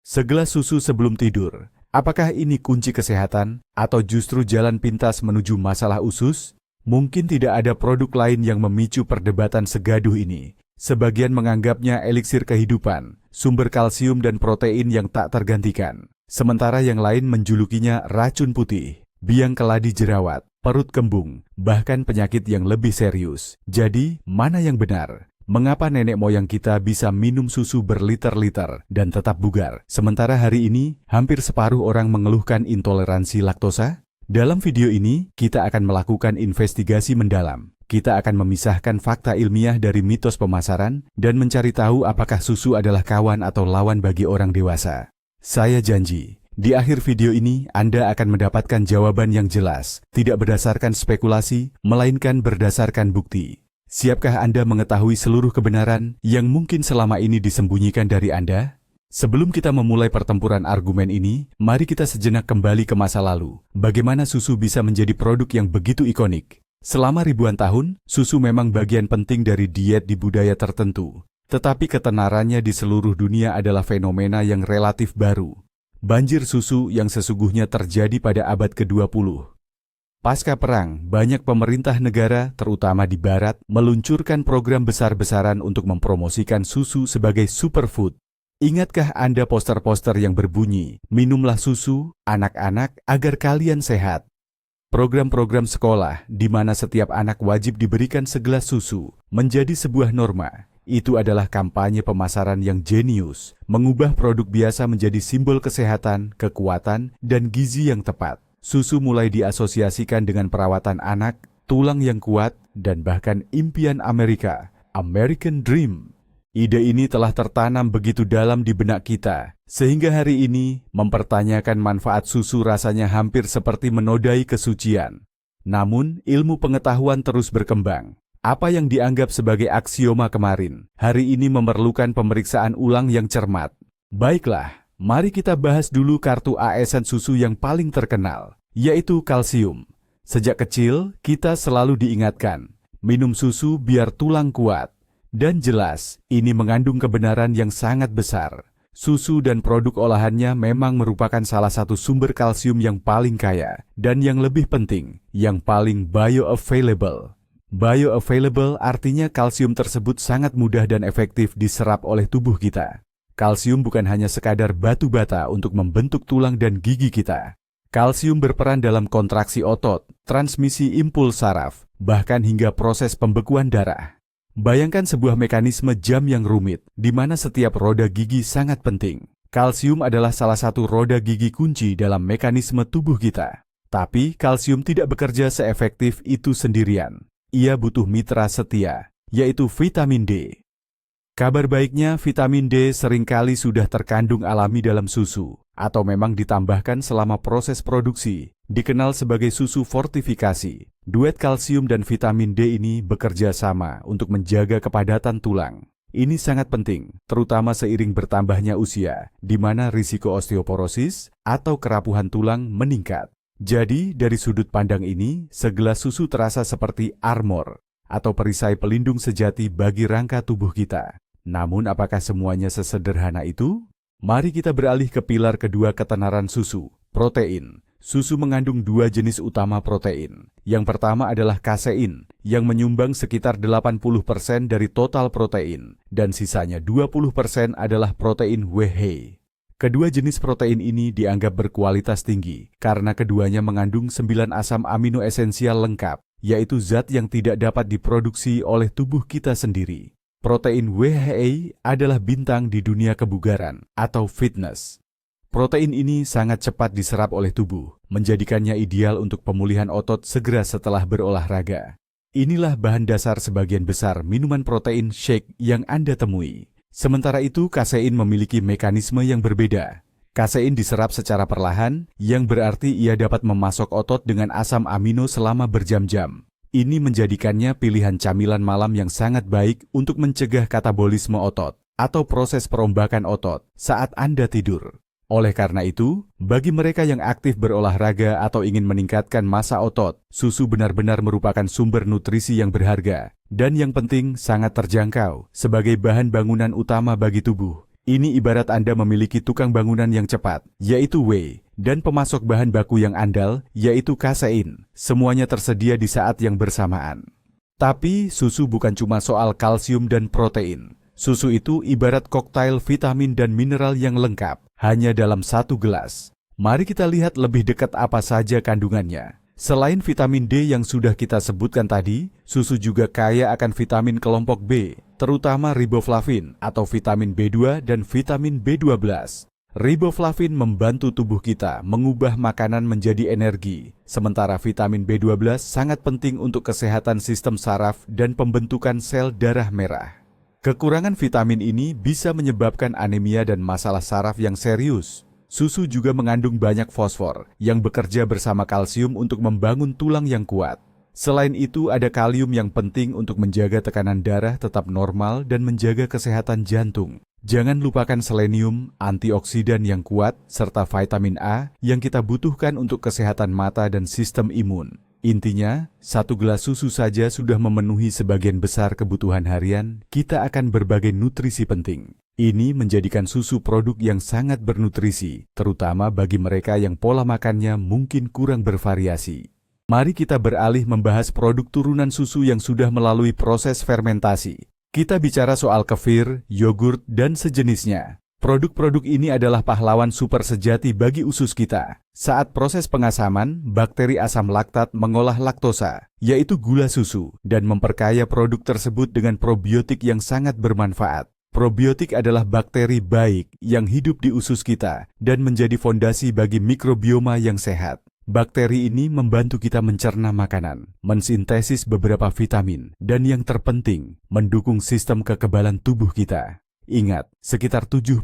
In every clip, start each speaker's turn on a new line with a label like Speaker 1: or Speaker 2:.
Speaker 1: Segelas susu sebelum tidur, apakah ini kunci kesehatan atau justru jalan pintas menuju masalah usus? Mungkin tidak ada produk lain yang memicu perdebatan segaduh ini. Sebagian menganggapnya eliksir kehidupan, sumber kalsium dan protein yang tak tergantikan. Sementara yang lain menjulukinya racun putih, biang keladi jerawat, perut kembung, bahkan penyakit yang lebih serius. Jadi, mana yang benar? Mengapa nenek moyang kita bisa minum susu berliter-liter dan tetap bugar, sementara hari ini hampir separuh orang mengeluhkan intoleransi laktosa? Dalam video ini, kita akan melakukan investigasi mendalam. Kita akan memisahkan fakta ilmiah dari mitos pemasaran dan mencari tahu apakah susu adalah kawan atau lawan bagi orang dewasa. Saya janji, di akhir video ini Anda akan mendapatkan jawaban yang jelas, tidak berdasarkan spekulasi, melainkan berdasarkan bukti. Siapkah Anda mengetahui seluruh kebenaran yang mungkin selama ini disembunyikan dari Anda? Sebelum kita memulai pertempuran argumen ini, mari kita sejenak kembali ke masa lalu. Bagaimana susu bisa menjadi produk yang begitu ikonik? Selama ribuan tahun, susu memang bagian penting dari diet di budaya tertentu. Tetapi ketenarannya di seluruh dunia adalah fenomena yang relatif baru. Banjir susu yang sesungguhnya terjadi pada abad ke-20. Pasca perang, banyak pemerintah negara, terutama di barat, meluncurkan program besar-besaran untuk mempromosikan susu sebagai superfood. Ingatkah Anda poster-poster yang berbunyi, minumlah susu, anak-anak, agar kalian sehat? Program-program sekolah, di mana setiap anak wajib diberikan segelas susu, menjadi sebuah norma. Itu adalah kampanye pemasaran yang jenius, mengubah produk biasa menjadi simbol kesehatan, kekuatan, dan gizi yang tepat. Susu mulai diasosiasikan dengan perawatan anak, tulang yang kuat, dan bahkan impian Amerika, American Dream. Ide ini telah tertanam begitu dalam di benak kita, sehingga hari ini mempertanyakan manfaat susu rasanya hampir seperti menodai kesucian. Namun, ilmu pengetahuan terus berkembang. Apa yang dianggap sebagai aksioma kemarin, hari ini memerlukan pemeriksaan ulang yang cermat. Baiklah, mari kita bahas dulu kartu ASN susu yang paling terkenal, yaitu kalsium. Sejak kecil, kita selalu diingatkan, minum susu biar tulang kuat. Dan jelas, ini mengandung kebenaran yang sangat besar. Susu dan produk olahannya memang merupakan salah satu sumber kalsium yang paling kaya, dan yang lebih penting, yang paling bioavailable. Bioavailable artinya kalsium tersebut sangat mudah dan efektif diserap oleh tubuh kita. Kalsium bukan hanya sekadar batu bata untuk membentuk tulang dan gigi kita. Kalsium berperan dalam kontraksi otot, transmisi impuls saraf, bahkan hingga proses pembekuan darah. Bayangkan sebuah mekanisme jam yang rumit, di mana setiap roda gigi sangat penting. Kalsium adalah salah satu roda gigi kunci dalam mekanisme tubuh kita. Tapi kalsium tidak bekerja seefektif itu sendirian. Ia butuh mitra setia, yaitu vitamin D. Kabar baiknya, vitamin D seringkali sudah terkandung alami dalam susu, atau memang ditambahkan selama proses produksi, dikenal sebagai susu fortifikasi. Duet kalsium dan vitamin D ini bekerja sama untuk menjaga kepadatan tulang. Ini sangat penting, terutama seiring bertambahnya usia, di mana risiko osteoporosis atau kerapuhan tulang meningkat. Jadi, dari sudut pandang ini, segelas susu terasa seperti armor, atau perisai pelindung sejati bagi rangka tubuh kita. Namun, apakah semuanya sesederhana itu? Mari kita beralih ke pilar kedua ketenaran susu, protein. Susu mengandung dua jenis utama protein. Yang pertama adalah kasein, yang menyumbang sekitar 80% dari total protein, dan sisanya 20% adalah protein whey. Kedua jenis protein ini dianggap berkualitas tinggi, karena keduanya mengandung 9 asam amino esensial lengkap, yaitu zat yang tidak dapat diproduksi oleh tubuh kita sendiri. Protein whey adalah bintang di dunia kebugaran atau fitness. Protein ini sangat cepat diserap oleh tubuh, menjadikannya ideal untuk pemulihan otot segera setelah berolahraga. Inilah bahan dasar sebagian besar minuman protein shake yang Anda temui. Sementara itu, kasein memiliki mekanisme yang berbeda. Kasein diserap secara perlahan, yang berarti ia dapat memasok otot dengan asam amino selama berjam-jam. Ini menjadikannya pilihan camilan malam yang sangat baik untuk mencegah katabolisme otot atau proses perombakan otot saat Anda tidur. Oleh karena itu, bagi mereka yang aktif berolahraga atau ingin meningkatkan massa otot, susu benar-benar merupakan sumber nutrisi yang berharga dan yang penting sangat terjangkau sebagai bahan bangunan utama bagi tubuh. Ini ibarat Anda memiliki tukang bangunan yang cepat, yaitu W, dan pemasok bahan baku yang andal, yaitu kasein. Semuanya tersedia di saat yang bersamaan. Tapi susu bukan cuma soal kalsium dan protein. Susu itu ibarat koktail vitamin dan mineral yang lengkap, hanya dalam satu gelas. Mari kita lihat lebih dekat apa saja kandungannya. Selain vitamin D yang sudah kita sebutkan tadi, susu juga kaya akan vitamin kelompok B, terutama riboflavin atau vitamin B2 dan vitamin B12. Riboflavin membantu tubuh kita mengubah makanan menjadi energi, sementara vitamin B12 sangat penting untuk kesehatan sistem saraf dan pembentukan sel darah merah. Kekurangan vitamin ini bisa menyebabkan anemia dan masalah saraf yang serius. Susu juga mengandung banyak fosfor yang bekerja bersama kalsium untuk membangun tulang yang kuat. Selain itu, ada kalium yang penting untuk menjaga tekanan darah tetap normal dan menjaga kesehatan jantung. Jangan lupakan selenium, antioksidan yang kuat, serta vitamin A yang kita butuhkan untuk kesehatan mata dan sistem imun. Intinya, satu gelas susu saja sudah memenuhi sebagian besar kebutuhan harian kita akan berbagai nutrisi penting. Ini menjadikan susu produk yang sangat bernutrisi, terutama bagi mereka yang pola makannya mungkin kurang bervariasi. Mari kita beralih membahas produk turunan susu yang sudah melalui proses fermentasi. Kita bicara soal kefir, yogurt, dan sejenisnya. Produk-produk ini adalah pahlawan super sejati bagi usus kita. Saat proses pengasaman, bakteri asam laktat mengolah laktosa, yaitu gula susu, dan memperkaya produk tersebut dengan probiotik yang sangat bermanfaat. Probiotik adalah bakteri baik yang hidup di usus kita dan menjadi fondasi bagi mikrobioma yang sehat. Bakteri ini membantu kita mencerna makanan, mensintesis beberapa vitamin, dan yang terpenting, mendukung sistem kekebalan tubuh kita. Ingat, sekitar 70%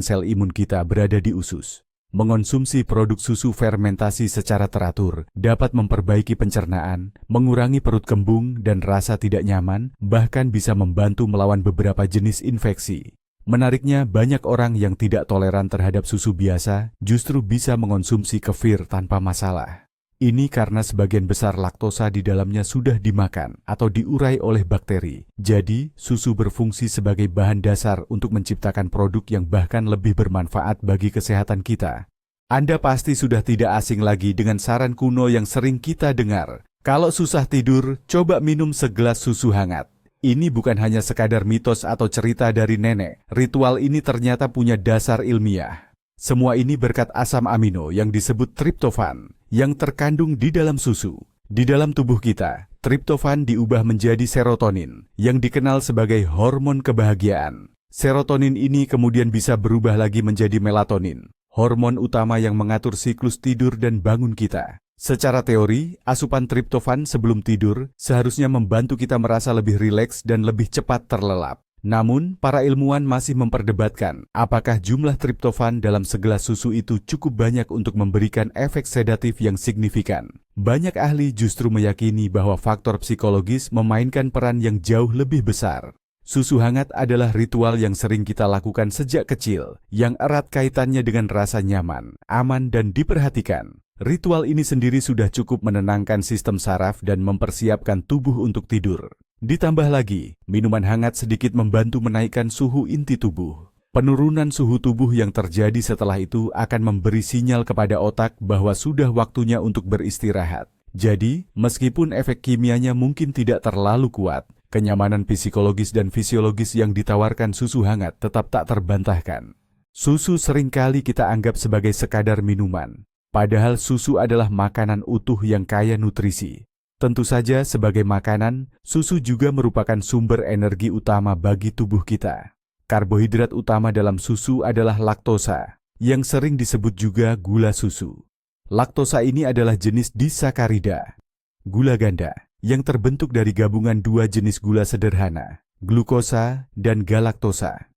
Speaker 1: sel imun kita berada di usus. Mengonsumsi produk susu fermentasi secara teratur dapat memperbaiki pencernaan, mengurangi perut kembung dan rasa tidak nyaman, bahkan bisa membantu melawan beberapa jenis infeksi. Menariknya, banyak orang yang tidak toleran terhadap susu biasa justru bisa mengonsumsi kefir tanpa masalah. Ini karena sebagian besar laktosa di dalamnya sudah dimakan atau diurai oleh bakteri. Jadi, susu berfungsi sebagai bahan dasar untuk menciptakan produk yang bahkan lebih bermanfaat bagi kesehatan kita. Anda pasti sudah tidak asing lagi dengan saran kuno yang sering kita dengar. Kalau susah tidur, coba minum segelas susu hangat. Ini bukan hanya sekadar mitos atau cerita dari nenek. Ritual ini ternyata punya dasar ilmiah. Semua ini berkat asam amino yang disebut triptofan, yang terkandung di dalam susu. Di dalam tubuh kita, triptofan diubah menjadi serotonin, yang dikenal sebagai hormon kebahagiaan. Serotonin ini kemudian bisa berubah lagi menjadi melatonin, hormon utama yang mengatur siklus tidur dan bangun kita. Secara teori, asupan triptofan sebelum tidur seharusnya membantu kita merasa lebih rileks dan lebih cepat terlelap. Namun, para ilmuwan masih memperdebatkan apakah jumlah triptofan dalam segelas susu itu cukup banyak untuk memberikan efek sedatif yang signifikan. Banyak ahli justru meyakini bahwa faktor psikologis memainkan peran yang jauh lebih besar. Susu hangat adalah ritual yang sering kita lakukan sejak kecil, yang erat kaitannya dengan rasa nyaman, aman, dan diperhatikan. Ritual ini sendiri sudah cukup menenangkan sistem saraf dan mempersiapkan tubuh untuk tidur. Ditambah lagi, minuman hangat sedikit membantu menaikkan suhu inti tubuh. Penurunan suhu tubuh yang terjadi setelah itu akan memberi sinyal kepada otak bahwa sudah waktunya untuk beristirahat. Jadi, meskipun efek kimianya mungkin tidak terlalu kuat, kenyamanan psikologis dan fisiologis yang ditawarkan susu hangat tetap tak terbantahkan. Susu seringkali kita anggap sebagai sekadar minuman, padahal susu adalah makanan utuh yang kaya nutrisi. Tentu saja sebagai makanan, susu juga merupakan sumber energi utama bagi tubuh kita. Karbohidrat utama dalam susu adalah laktosa, yang sering disebut juga gula susu. Laktosa ini adalah jenis disakarida, gula ganda, yang terbentuk dari gabungan dua jenis gula sederhana, glukosa dan galaktosa.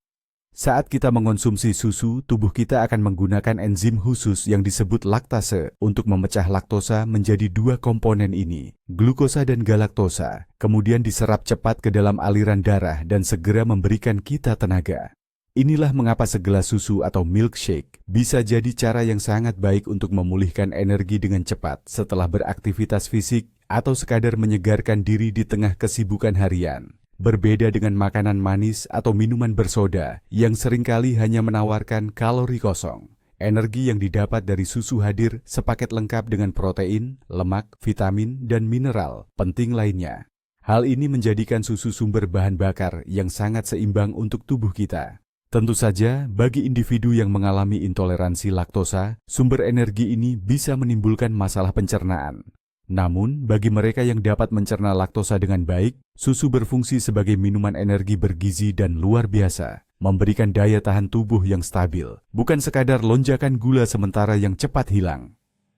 Speaker 1: Saat kita mengonsumsi susu, tubuh kita akan menggunakan enzim khusus yang disebut laktase untuk memecah laktosa menjadi dua komponen ini, glukosa dan galaktosa, kemudian diserap cepat ke dalam aliran darah dan segera memberikan kita tenaga. Inilah mengapa segelas susu atau milkshake bisa jadi cara yang sangat baik untuk memulihkan energi dengan cepat setelah beraktivitas fisik atau sekadar menyegarkan diri di tengah kesibukan harian. Berbeda dengan makanan manis atau minuman bersoda yang seringkali hanya menawarkan kalori kosong. Energi yang didapat dari susu hadir sepaket lengkap dengan protein, lemak, vitamin, dan mineral penting lainnya. Hal ini menjadikan susu sumber bahan bakar yang sangat seimbang untuk tubuh kita. Tentu saja, bagi individu yang mengalami intoleransi laktosa, sumber energi ini bisa menimbulkan masalah pencernaan. Namun, bagi mereka yang dapat mencerna laktosa dengan baik, susu berfungsi sebagai minuman energi bergizi dan luar biasa, memberikan daya tahan tubuh yang stabil, bukan sekadar lonjakan gula sementara yang cepat hilang.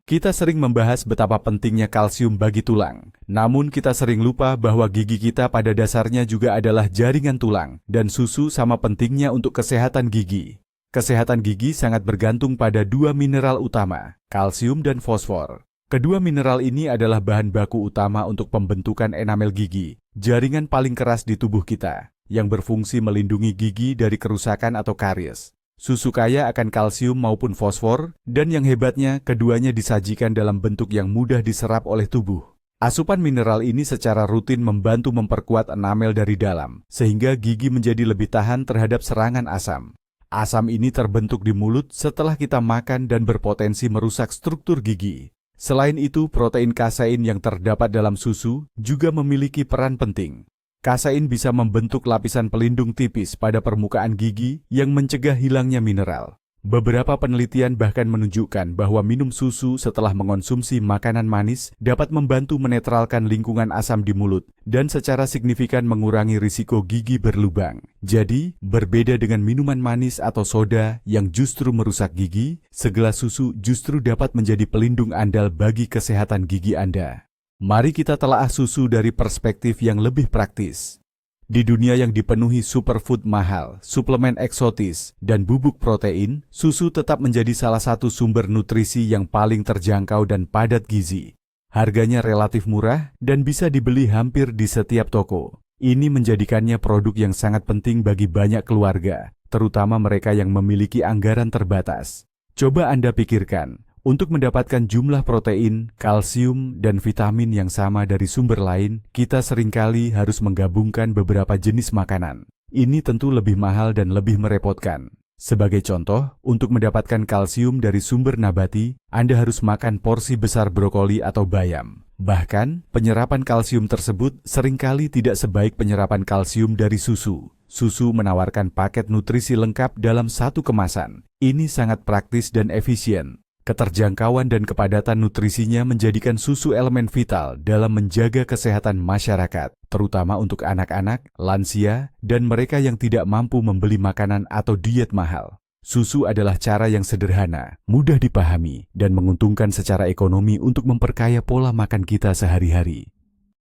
Speaker 1: Kita sering membahas betapa pentingnya kalsium bagi tulang, namun kita sering lupa bahwa gigi kita pada dasarnya juga adalah jaringan tulang, dan susu sama pentingnya untuk kesehatan gigi. Kesehatan gigi sangat bergantung pada dua mineral utama, kalsium dan fosfor. Kedua mineral ini adalah bahan baku utama untuk pembentukan enamel gigi, jaringan paling keras di tubuh kita, yang berfungsi melindungi gigi dari kerusakan atau karies. Susu kaya akan kalsium maupun fosfor, dan yang hebatnya keduanya disajikan dalam bentuk yang mudah diserap oleh tubuh. Asupan mineral ini secara rutin membantu memperkuat enamel dari dalam, sehingga gigi menjadi lebih tahan terhadap serangan asam. Asam ini terbentuk di mulut setelah kita makan dan berpotensi merusak struktur gigi. Selain itu, protein kasein yang terdapat dalam susu juga memiliki peran penting. Kasein bisa membentuk lapisan pelindung tipis pada permukaan gigi yang mencegah hilangnya mineral. Beberapa penelitian bahkan menunjukkan bahwa minum susu setelah mengonsumsi makanan manis dapat membantu menetralkan lingkungan asam di mulut dan secara signifikan mengurangi risiko gigi berlubang. Jadi, berbeda dengan minuman manis atau soda yang justru merusak gigi, segelas susu justru dapat menjadi pelindung andal bagi kesehatan gigi Anda. Mari kita telaah susu dari perspektif yang lebih praktis. Di dunia yang dipenuhi superfood mahal, suplemen eksotis, dan bubuk protein, susu tetap menjadi salah satu sumber nutrisi yang paling terjangkau dan padat gizi. Harganya relatif murah dan bisa dibeli hampir di setiap toko. Ini menjadikannya produk yang sangat penting bagi banyak keluarga, terutama mereka yang memiliki anggaran terbatas. Coba Anda pikirkan, untuk mendapatkan jumlah protein, kalsium, dan vitamin yang sama dari sumber lain, kita seringkali harus menggabungkan beberapa jenis makanan. Ini tentu lebih mahal dan lebih merepotkan. Sebagai contoh, untuk mendapatkan kalsium dari sumber nabati, Anda harus makan porsi besar brokoli atau bayam. Bahkan, penyerapan kalsium tersebut seringkali tidak sebaik penyerapan kalsium dari susu. Susu menawarkan paket nutrisi lengkap dalam satu kemasan. Ini sangat praktis dan efisien. Keterjangkauan dan kepadatan nutrisinya menjadikan susu elemen vital dalam menjaga kesehatan masyarakat, terutama untuk anak-anak, lansia, dan mereka yang tidak mampu membeli makanan atau diet mahal. Susu adalah cara yang sederhana, mudah dipahami, dan menguntungkan secara ekonomi untuk memperkaya pola makan kita sehari-hari.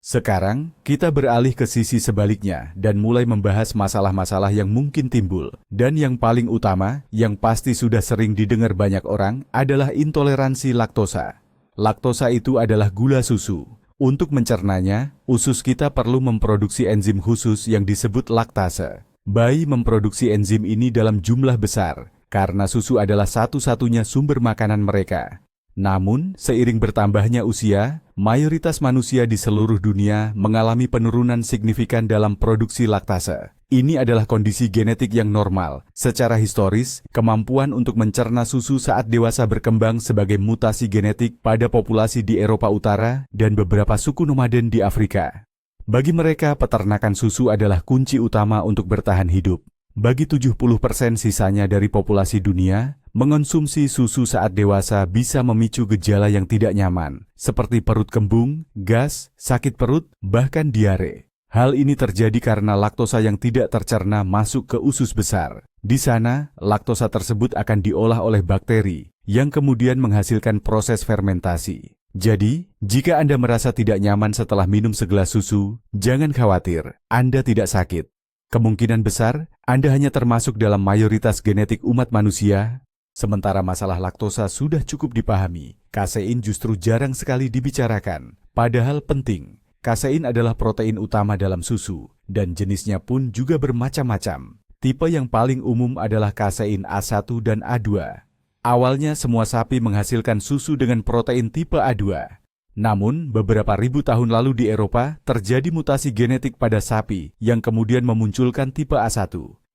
Speaker 1: Sekarang, kita beralih ke sisi sebaliknya dan mulai membahas masalah-masalah yang mungkin timbul. Dan yang paling utama, yang pasti sudah sering didengar banyak orang, adalah intoleransi laktosa. Laktosa itu adalah gula susu. Untuk mencernanya, usus kita perlu memproduksi enzim khusus yang disebut laktase. Bayi memproduksi enzim ini dalam jumlah besar, karena susu adalah satu-satunya sumber makanan mereka. Namun, seiring bertambahnya usia, mayoritas manusia di seluruh dunia mengalami penurunan signifikan dalam produksi laktase. Ini adalah kondisi genetik yang normal. Secara historis, kemampuan untuk mencerna susu saat dewasa berkembang sebagai mutasi genetik pada populasi di Eropa Utara dan beberapa suku nomaden di Afrika. Bagi mereka, peternakan susu adalah kunci utama untuk bertahan hidup. Bagi 70% sisanya dari populasi dunia, mengonsumsi susu saat dewasa bisa memicu gejala yang tidak nyaman, seperti perut kembung, gas, sakit perut, bahkan diare. Hal ini terjadi karena laktosa yang tidak tercerna masuk ke usus besar. Di sana, laktosa tersebut akan diolah oleh bakteri, yang kemudian menghasilkan proses fermentasi. Jadi, jika Anda merasa tidak nyaman setelah minum segelas susu, jangan khawatir, Anda tidak sakit. Kemungkinan besar, Anda hanya termasuk dalam mayoritas genetik umat manusia. Sementara masalah laktosa sudah cukup dipahami, kasein justru jarang sekali dibicarakan. Padahal penting, kasein adalah protein utama dalam susu, dan jenisnya pun juga bermacam-macam. Tipe yang paling umum adalah kasein A1 dan A2. Awalnya semua sapi menghasilkan susu dengan protein tipe A2. Namun, beberapa ribu tahun lalu di Eropa terjadi mutasi genetik pada sapi yang kemudian memunculkan tipe A1.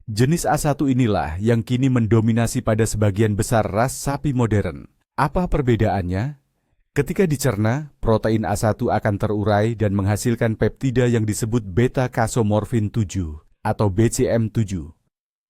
Speaker 1: Jenis A1 inilah yang kini mendominasi pada sebagian besar ras sapi modern. Apa perbedaannya? Ketika dicerna, protein A1 akan terurai dan menghasilkan peptida yang disebut beta-kasomorfin 7 atau BCM7.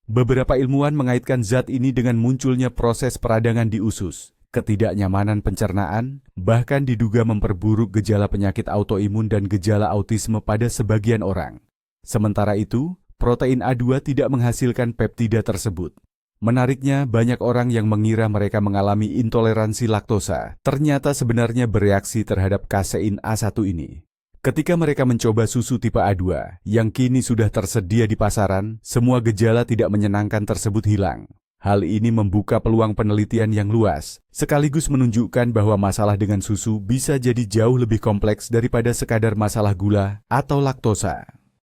Speaker 1: Beberapa ilmuwan mengaitkan zat ini dengan munculnya proses peradangan di usus, ketidaknyamanan pencernaan, bahkan diduga memperburuk gejala penyakit autoimun dan gejala autisme pada sebagian orang. Sementara itu, protein A2 tidak menghasilkan peptida tersebut. Menariknya, banyak orang yang mengira mereka mengalami intoleransi laktosa, ternyata sebenarnya bereaksi terhadap kasein A1 ini. Ketika mereka mencoba susu tipe A2, yang kini sudah tersedia di pasaran, semua gejala tidak menyenangkan tersebut hilang. Hal ini membuka peluang penelitian yang luas, sekaligus menunjukkan bahwa masalah dengan susu bisa jadi jauh lebih kompleks daripada sekadar masalah gula atau laktosa.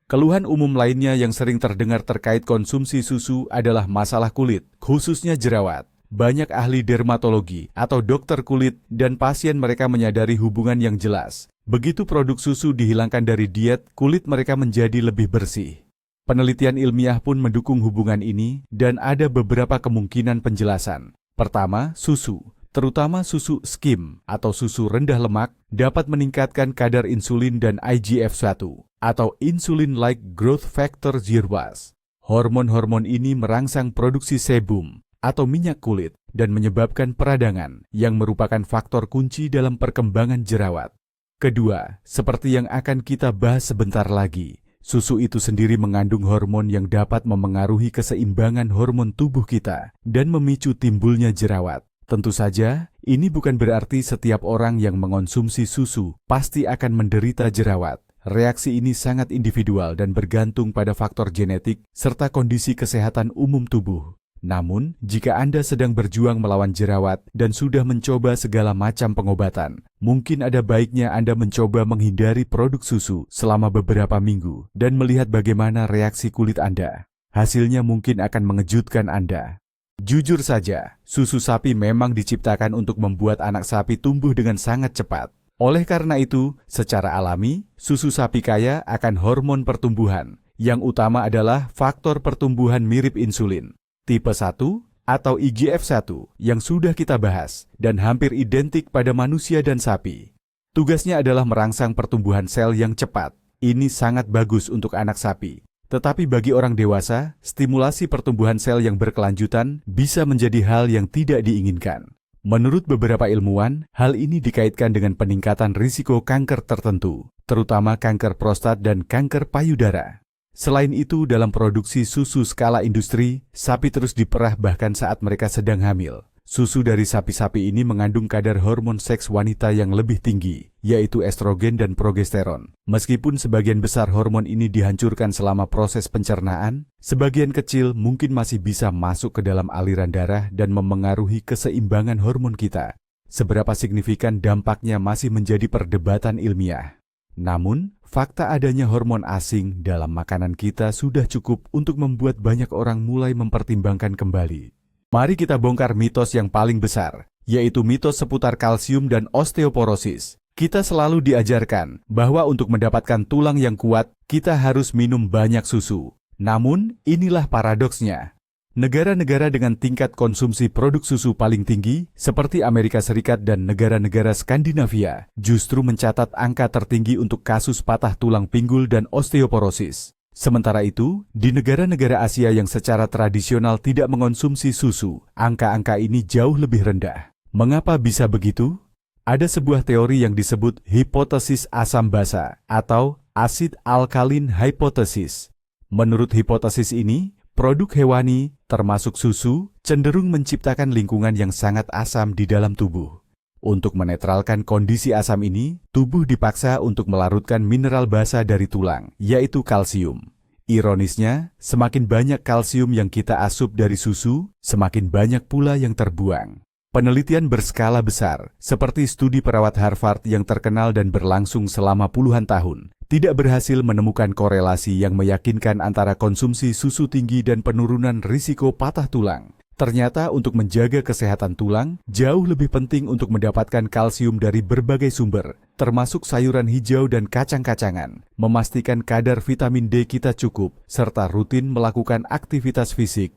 Speaker 1: Keluhan umum lainnya yang sering terdengar terkait konsumsi susu adalah masalah kulit, khususnya jerawat. Banyak ahli dermatologi atau dokter kulit dan pasien mereka menyadari hubungan yang jelas. Begitu produk susu dihilangkan dari diet, kulit mereka menjadi lebih bersih. Penelitian ilmiah pun mendukung hubungan ini dan ada beberapa kemungkinan penjelasan. Pertama, susu, terutama susu skim atau susu rendah lemak, dapat meningkatkan kadar insulin dan IGF-1 atau Insulin-like Growth Factor ZIRWAS. Hormon-hormon ini merangsang produksi sebum atau minyak kulit dan menyebabkan peradangan yang merupakan faktor kunci dalam perkembangan jerawat. Kedua, seperti yang akan kita bahas sebentar lagi, susu itu sendiri mengandung hormon yang dapat memengaruhi keseimbangan hormon tubuh kita dan memicu timbulnya jerawat. Tentu saja, ini bukan berarti setiap orang yang mengonsumsi susu pasti akan menderita jerawat. Reaksi ini sangat individual dan bergantung pada faktor genetik serta kondisi kesehatan umum tubuh. Namun, jika Anda sedang berjuang melawan jerawat dan sudah mencoba segala macam pengobatan, mungkin ada baiknya Anda mencoba menghindari produk susu selama beberapa minggu dan melihat bagaimana reaksi kulit Anda. Hasilnya mungkin akan mengejutkan Anda. Jujur saja, susu sapi memang diciptakan untuk membuat anak sapi tumbuh dengan sangat cepat. Oleh karena itu, secara alami, susu sapi kaya akan hormon pertumbuhan. Yang utama adalah faktor pertumbuhan mirip insulin, tipe 1 atau IGF-1 yang sudah kita bahas dan hampir identik pada manusia dan sapi. Tugasnya adalah merangsang pertumbuhan sel yang cepat. Ini sangat bagus untuk anak sapi. Tetapi bagi orang dewasa, stimulasi pertumbuhan sel yang berkelanjutan bisa menjadi hal yang tidak diinginkan. Menurut beberapa ilmuwan, hal ini dikaitkan dengan peningkatan risiko kanker tertentu, terutama kanker prostat dan kanker payudara. Selain itu, dalam produksi susu skala industri, sapi terus diperah bahkan saat mereka sedang hamil. Susu dari sapi-sapi ini mengandung kadar hormon seks wanita yang lebih tinggi, yaitu estrogen dan progesteron. Meskipun sebagian besar hormon ini dihancurkan selama proses pencernaan, sebagian kecil mungkin masih bisa masuk ke dalam aliran darah dan memengaruhi keseimbangan hormon kita. Seberapa signifikan dampaknya masih menjadi perdebatan ilmiah. Namun, fakta adanya hormon asing dalam makanan kita sudah cukup untuk membuat banyak orang mulai mempertimbangkan kembali. Mari kita bongkar mitos yang paling besar, yaitu mitos seputar kalsium dan osteoporosis. Kita selalu diajarkan bahwa untuk mendapatkan tulang yang kuat, kita harus minum banyak susu. Namun, inilah paradoksnya. Negara-negara dengan tingkat konsumsi produk susu paling tinggi, seperti Amerika Serikat dan negara-negara Skandinavia, justru mencatat angka tertinggi untuk kasus patah tulang pinggul dan osteoporosis. Sementara itu, di negara-negara Asia yang secara tradisional tidak mengonsumsi susu, angka-angka ini jauh lebih rendah. Mengapa bisa begitu? Ada sebuah teori yang disebut hipotesis asam basa atau acid alkaline hypothesis. Menurut hipotesis ini, produk hewani, termasuk susu, cenderung menciptakan lingkungan yang sangat asam di dalam tubuh. Untuk menetralkan kondisi asam ini, tubuh dipaksa untuk melarutkan mineral basa dari tulang, yaitu kalsium. Ironisnya, semakin banyak kalsium yang kita asup dari susu, semakin banyak pula yang terbuang. Penelitian berskala besar, seperti studi perawat Harvard yang terkenal dan berlangsung selama puluhan tahun, tidak berhasil menemukan korelasi yang meyakinkan antara konsumsi susu tinggi dan penurunan risiko patah tulang. Ternyata untuk menjaga kesehatan tulang, jauh lebih penting untuk mendapatkan kalsium dari berbagai sumber, termasuk sayuran hijau dan kacang-kacangan, memastikan kadar vitamin D kita cukup, serta rutin melakukan aktivitas fisik.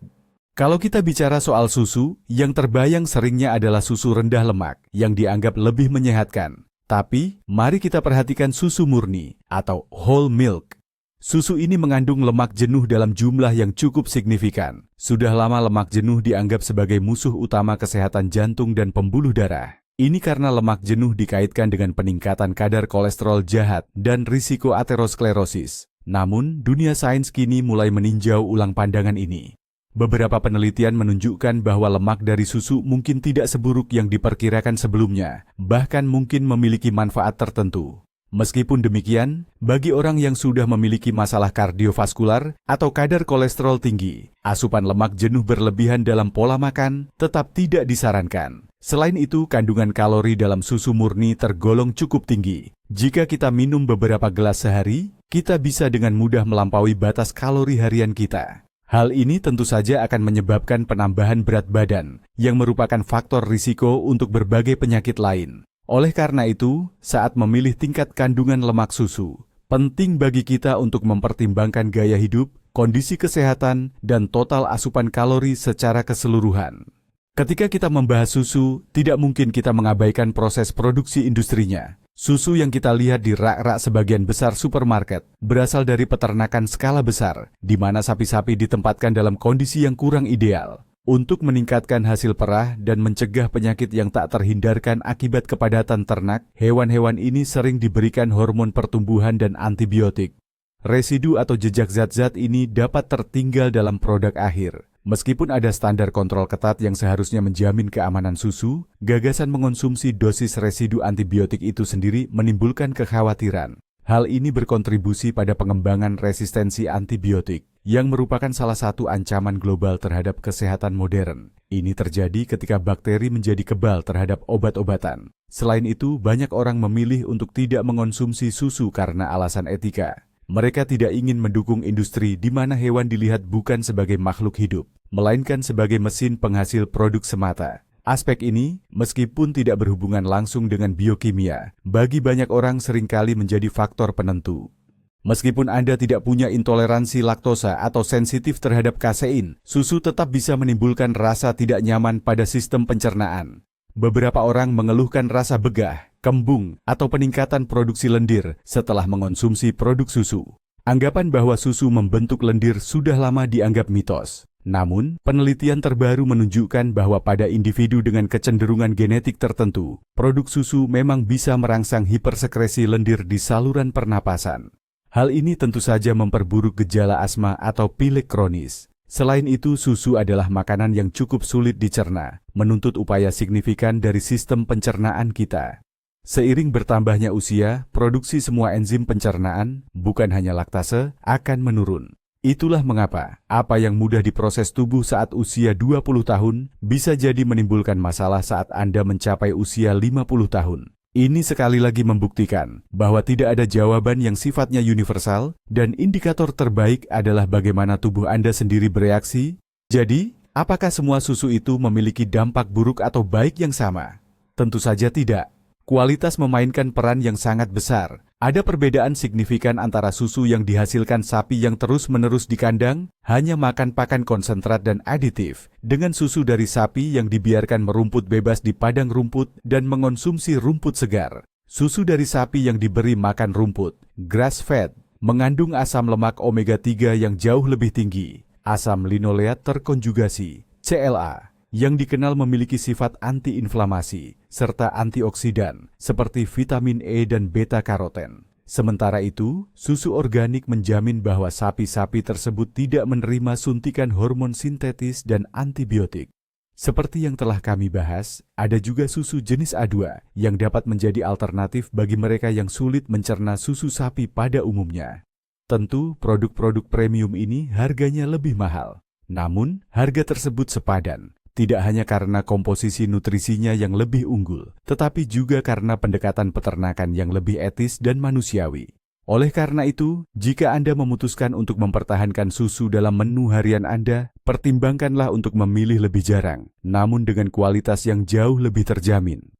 Speaker 1: Kalau kita bicara soal susu, yang terbayang seringnya adalah susu rendah lemak, yang dianggap lebih menyehatkan. Tapi, mari kita perhatikan susu murni, atau whole milk. Susu ini mengandung lemak jenuh dalam jumlah yang cukup signifikan. Sudah lama lemak jenuh dianggap sebagai musuh utama kesehatan jantung dan pembuluh darah. Ini karena lemak jenuh dikaitkan dengan peningkatan kadar kolesterol jahat dan risiko aterosklerosis. Namun, dunia sains kini mulai meninjau ulang pandangan ini. Beberapa penelitian menunjukkan bahwa lemak dari susu mungkin tidak seburuk yang diperkirakan sebelumnya, bahkan mungkin memiliki manfaat tertentu. Meskipun demikian, bagi orang yang sudah memiliki masalah kardiovaskular atau kadar kolesterol tinggi, asupan lemak jenuh berlebihan dalam pola makan tetap tidak disarankan. Selain itu, kandungan kalori dalam susu murni tergolong cukup tinggi. Jika kita minum beberapa gelas sehari, kita bisa dengan mudah melampaui batas kalori harian kita. Hal ini tentu saja akan menyebabkan penambahan berat badan, yang merupakan faktor risiko untuk berbagai penyakit lain. Oleh karena itu, saat memilih tingkat kandungan lemak susu, penting bagi kita untuk mempertimbangkan gaya hidup, kondisi kesehatan, dan total asupan kalori secara keseluruhan. Ketika kita membahas susu, tidak mungkin kita mengabaikan proses produksi industrinya. Susu yang kita lihat di rak-rak sebagian besar supermarket berasal dari peternakan skala besar, di mana sapi-sapi ditempatkan dalam kondisi yang kurang ideal. Untuk meningkatkan hasil perah dan mencegah penyakit yang tak terhindarkan akibat kepadatan ternak, hewan-hewan ini sering diberikan hormon pertumbuhan dan antibiotik. Residu atau jejak zat-zat ini dapat tertinggal dalam produk akhir. Meskipun ada standar kontrol ketat yang seharusnya menjamin keamanan susu, gagasan mengonsumsi dosis residu antibiotik itu sendiri menimbulkan kekhawatiran. Hal ini berkontribusi pada pengembangan resistensi antibiotik, yang merupakan salah satu ancaman global terhadap kesehatan modern. Ini terjadi ketika bakteri menjadi kebal terhadap obat-obatan. Selain itu, banyak orang memilih untuk tidak mengonsumsi susu karena alasan etika. Mereka tidak ingin mendukung industri di mana hewan dilihat bukan sebagai makhluk hidup, melainkan sebagai mesin penghasil produk semata. Aspek ini, meskipun tidak berhubungan langsung dengan biokimia, bagi banyak orang seringkali menjadi faktor penentu. Meskipun Anda tidak punya intoleransi laktosa atau sensitif terhadap kasein, susu tetap bisa menimbulkan rasa tidak nyaman pada sistem pencernaan. Beberapa orang mengeluhkan rasa begah, kembung, atau peningkatan produksi lendir setelah mengonsumsi produk susu. Anggapan bahwa susu membentuk lendir sudah lama dianggap mitos. Namun, penelitian terbaru menunjukkan bahwa pada individu dengan kecenderungan genetik tertentu, produk susu memang bisa merangsang hipersekresi lendir di saluran pernapasan. Hal ini tentu saja memperburuk gejala asma atau pilek kronis. Selain itu, susu adalah makanan yang cukup sulit dicerna, menuntut upaya signifikan dari sistem pencernaan kita. Seiring bertambahnya usia, produksi semua enzim pencernaan, bukan hanya laktase, akan menurun. Itulah mengapa, apa yang mudah diproses tubuh saat usia 20 tahun, bisa jadi menimbulkan masalah saat Anda mencapai usia 50 tahun. Ini sekali lagi membuktikan bahwa tidak ada jawaban yang sifatnya universal, dan indikator terbaik adalah bagaimana tubuh Anda sendiri bereaksi. Jadi, apakah semua susu itu memiliki dampak buruk atau baik yang sama? Tentu saja tidak. Kualitas memainkan peran yang sangat besar. Ada perbedaan signifikan antara susu yang dihasilkan sapi yang terus-menerus di kandang, hanya makan pakan konsentrat dan aditif, dengan susu dari sapi yang dibiarkan merumput bebas di padang rumput dan mengonsumsi rumput segar. Susu dari sapi yang diberi makan rumput, grass-fed, mengandung asam lemak omega-3 yang jauh lebih tinggi, asam linoleat terkonjugasi, CLA, yang dikenal memiliki sifat anti-inflamasi, serta antioksidan, seperti vitamin E dan beta-karoten. Sementara itu, susu organik menjamin bahwa sapi-sapi tersebut tidak menerima suntikan hormon sintetis dan antibiotik. Seperti yang telah kami bahas, ada juga susu jenis A2 yang dapat menjadi alternatif bagi mereka yang sulit mencerna susu sapi pada umumnya. Tentu, produk-produk premium ini harganya lebih mahal. Namun, harga tersebut sepadan. Tidak hanya karena komposisi nutrisinya yang lebih unggul, tetapi juga karena pendekatan peternakan yang lebih etis dan manusiawi. Oleh karena itu, jika Anda memutuskan untuk mempertahankan susu dalam menu harian Anda, pertimbangkanlah untuk memilih lebih jarang, namun dengan kualitas yang jauh lebih terjamin.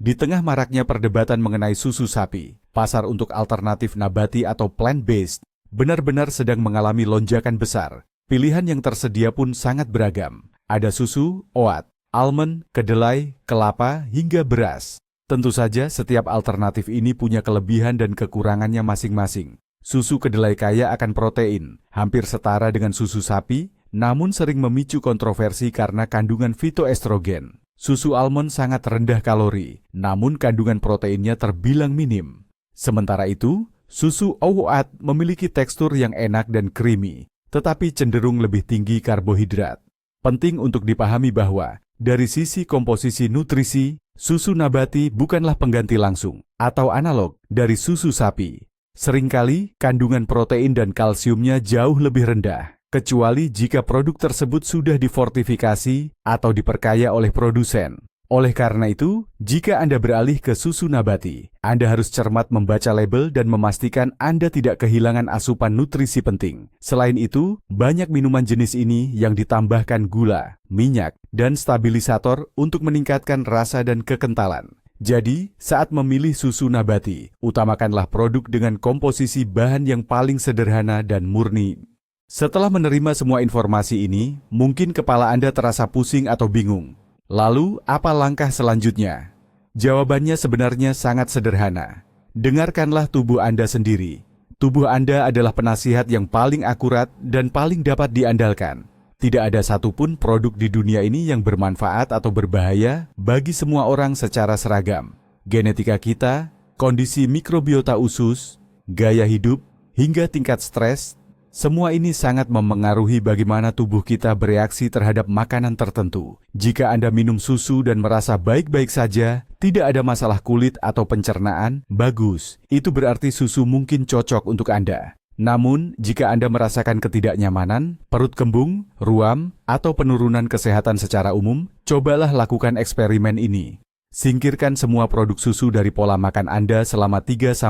Speaker 1: Di tengah maraknya perdebatan mengenai susu sapi, pasar untuk alternatif nabati atau plant-based benar-benar sedang mengalami lonjakan besar. Pilihan yang tersedia pun sangat beragam. Ada susu, oat, almond, kedelai, kelapa, hingga beras. Tentu saja setiap alternatif ini punya kelebihan dan kekurangannya masing-masing. Susu kedelai kaya akan protein, hampir setara dengan susu sapi, namun sering memicu kontroversi karena kandungan fitoestrogen. Susu almond sangat rendah kalori, namun kandungan proteinnya terbilang minim. Sementara itu, susu oat memiliki tekstur yang enak dan creamy, tetapi cenderung lebih tinggi karbohidrat. Penting untuk dipahami bahwa, dari sisi komposisi nutrisi, susu nabati bukanlah pengganti langsung atau analog dari susu sapi. Seringkali, kandungan protein dan kalsiumnya jauh lebih rendah, kecuali jika produk tersebut sudah difortifikasi atau diperkaya oleh produsen. Oleh karena itu, jika Anda beralih ke susu nabati, Anda harus cermat membaca label dan memastikan Anda tidak kehilangan asupan nutrisi penting. Selain itu, banyak minuman jenis ini yang ditambahkan gula, minyak, dan stabilisator untuk meningkatkan rasa dan kekentalan. Jadi, saat memilih susu nabati, utamakanlah produk dengan komposisi bahan yang paling sederhana dan murni. Setelah menerima semua informasi ini, mungkin kepala Anda terasa pusing atau bingung. Lalu, apa langkah selanjutnya? Jawabannya sebenarnya sangat sederhana. Dengarkanlah tubuh Anda sendiri. Tubuh Anda adalah penasihat yang paling akurat dan paling dapat diandalkan. Tidak ada satupun produk di dunia ini yang bermanfaat atau berbahaya bagi semua orang secara seragam. Genetika kita, kondisi mikrobiota usus, gaya hidup, hingga tingkat stres, semua ini sangat memengaruhi bagaimana tubuh kita bereaksi terhadap makanan tertentu. Jika Anda minum susu dan merasa baik-baik saja, tidak ada masalah kulit atau pencernaan, bagus. Itu berarti susu mungkin cocok untuk Anda. Namun, jika Anda merasakan ketidaknyamanan, perut kembung, ruam, atau penurunan kesehatan secara umum, cobalah lakukan eksperimen ini. Singkirkan semua produk susu dari pola makan Anda selama 3-4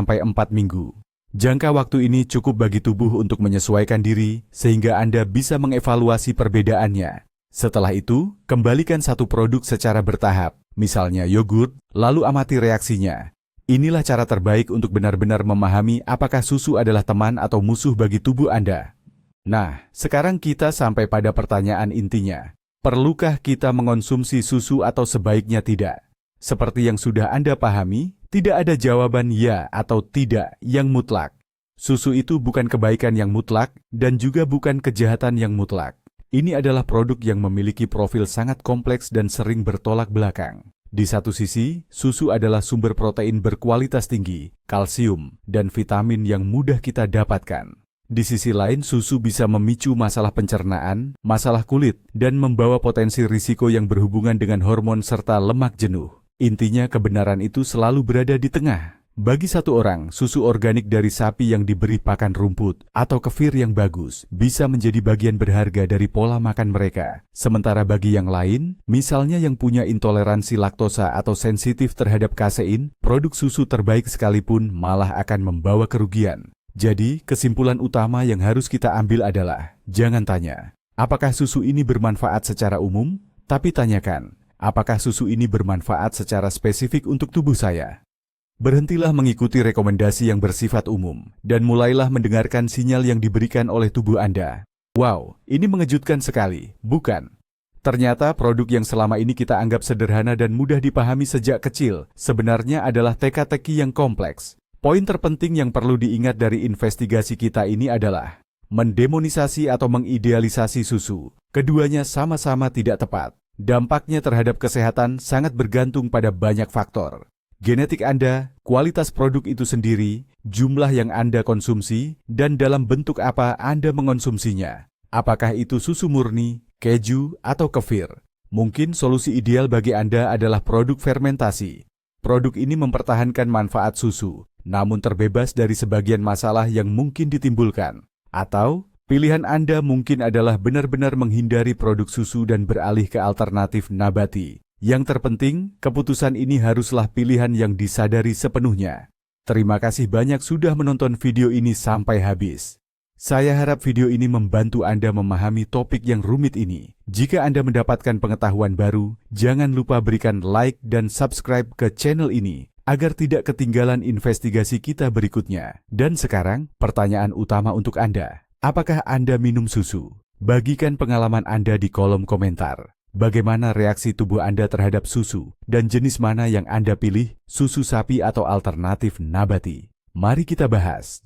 Speaker 1: minggu. Jangka waktu ini cukup bagi tubuh untuk menyesuaikan diri, sehingga Anda bisa mengevaluasi perbedaannya. Setelah itu, kembalikan satu produk secara bertahap, misalnya yogurt, lalu amati reaksinya. Inilah cara terbaik untuk benar-benar memahami apakah susu adalah teman atau musuh bagi tubuh Anda. Nah, sekarang kita sampai pada pertanyaan intinya. Perlukah kita mengonsumsi susu atau sebaiknya tidak? Seperti yang sudah Anda pahami, tidak ada jawaban ya atau tidak yang mutlak. Susu itu bukan kebaikan yang mutlak dan juga bukan kejahatan yang mutlak. Ini adalah produk yang memiliki profil sangat kompleks dan sering bertolak belakang. Di satu sisi, susu adalah sumber protein berkualitas tinggi, kalsium, dan vitamin yang mudah kita dapatkan. Di sisi lain, susu bisa memicu masalah pencernaan, masalah kulit, dan membawa potensi risiko yang berhubungan dengan hormon serta lemak jenuh. Intinya kebenaran itu selalu berada di tengah. Bagi satu orang, susu organik dari sapi yang diberi pakan rumput atau kefir yang bagus bisa menjadi bagian berharga dari pola makan mereka. Sementara bagi yang lain, misalnya yang punya intoleransi laktosa atau sensitif terhadap kasein, produk susu terbaik sekalipun malah akan membawa kerugian. Jadi, kesimpulan utama yang harus kita ambil adalah, jangan tanya, apakah susu ini bermanfaat secara umum? Tapi tanyakan, apakah susu ini bermanfaat secara spesifik untuk tubuh saya? Berhentilah mengikuti rekomendasi yang bersifat umum, dan mulailah mendengarkan sinyal yang diberikan oleh tubuh Anda. Wow, ini mengejutkan sekali, bukan? Ternyata produk yang selama ini kita anggap sederhana dan mudah dipahami sejak kecil, sebenarnya adalah teka-teki yang kompleks. Poin terpenting yang perlu diingat dari investigasi kita ini adalah mendemonisasi atau mengidealisasi susu. Keduanya sama-sama tidak tepat. Dampaknya terhadap kesehatan sangat bergantung pada banyak faktor. Genetik Anda, kualitas produk itu sendiri, jumlah yang Anda konsumsi, dan dalam bentuk apa Anda mengonsumsinya. Apakah itu susu murni, keju, atau kefir? Mungkin solusi ideal bagi Anda adalah produk fermentasi. Produk ini mempertahankan manfaat susu, namun terbebas dari sebagian masalah yang mungkin ditimbulkan. Atau, pilihan Anda mungkin adalah benar-benar menghindari produk susu dan beralih ke alternatif nabati. Yang terpenting, keputusan ini haruslah pilihan yang disadari sepenuhnya. Terima kasih banyak sudah menonton video ini sampai habis. Saya harap video ini membantu Anda memahami topik yang rumit ini. Jika Anda mendapatkan pengetahuan baru, jangan lupa berikan like dan subscribe ke channel ini agar tidak ketinggalan investigasi kita berikutnya. Dan sekarang, pertanyaan utama untuk Anda. Apakah Anda minum susu? Bagikan pengalaman Anda di kolom komentar. Bagaimana reaksi tubuh Anda terhadap susu? Dan jenis mana yang Anda pilih, susu sapi atau alternatif nabati? Mari kita bahas.